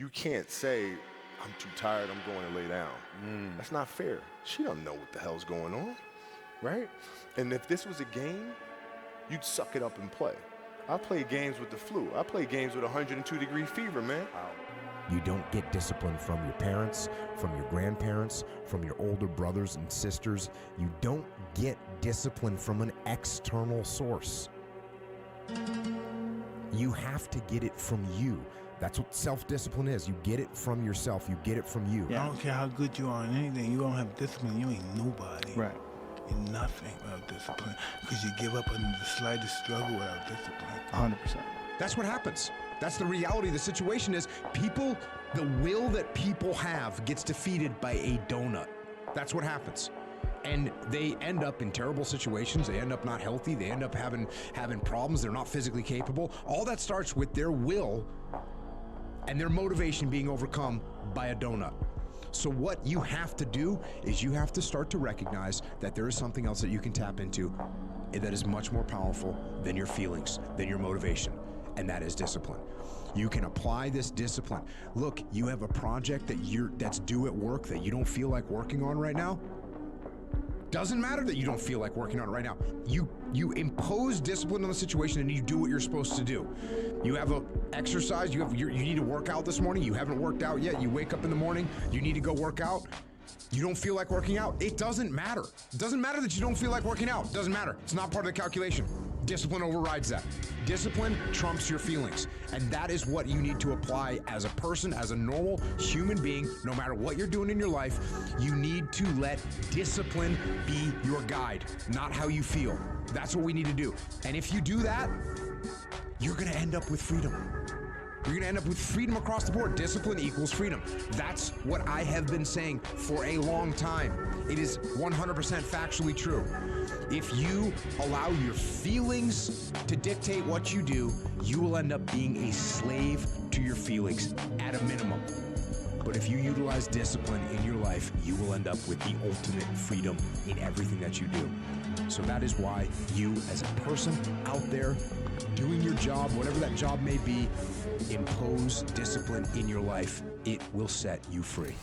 You can't say, I'm too tired, I'm going to lay down. That's not fair. She don't know what the hell's going on, right? And if this was a game, you'd suck it up and play. I played games with the flu. I played games with 102-degree fever, man. You don't get discipline from your parents, from your grandparents, from your older brothers and sisters. You don't get discipline from an external source. You have to get it from you. That's what self-discipline is. You get it from yourself. You get it from you. I don't care how good you are in anything. You don't have discipline, you ain't nobody. Right. You're nothing without discipline, because you give up under the slightest struggle without discipline. 100%. That's what happens. That's the reality of the situation is people, the will that people have gets defeated by a donut. That's what happens. And they end up in terrible situations. They end up not healthy. They end up having problems. They're not physically capable. All that starts with their will and their motivation being overcome by a donut. So what you have to do is you have to start to recognize that there is something else that you can tap into that is much more powerful than your feelings, than your motivation, and that is discipline. You can apply this discipline. Look, you have a project that's due at work that you don't feel like working on right now. Doesn't matter that you don't feel like working on it right now. You impose discipline on the situation and you do what you're supposed to do. You have a exercise, you need to work out this morning, you haven't worked out yet, you wake up in the morning, you need to go work out, you don't feel like working out. It doesn't matter. It doesn't matter that you don't feel like working out. It doesn't matter. It's not part of the calculation. Discipline overrides that. Discipline trumps your feelings. And that is what you need to apply as a person, as a normal human being, no matter what you're doing in your life. You need to let discipline be your guide, not how you feel. That's what we need to do. And if you do that, you're gonna end up with freedom. You're gonna end up with freedom across the board. Discipline equals freedom. That's what I have been saying for a long time. It is 100% factually true. If you allow your feelings to dictate what you do, you will end up being a slave to your feelings at a minimum. But if you utilize discipline in your life, you will end up with the ultimate freedom in everything that you do. So that is why you, as a person out there doing your job, whatever that job may be, impose discipline in your life. It will set you free.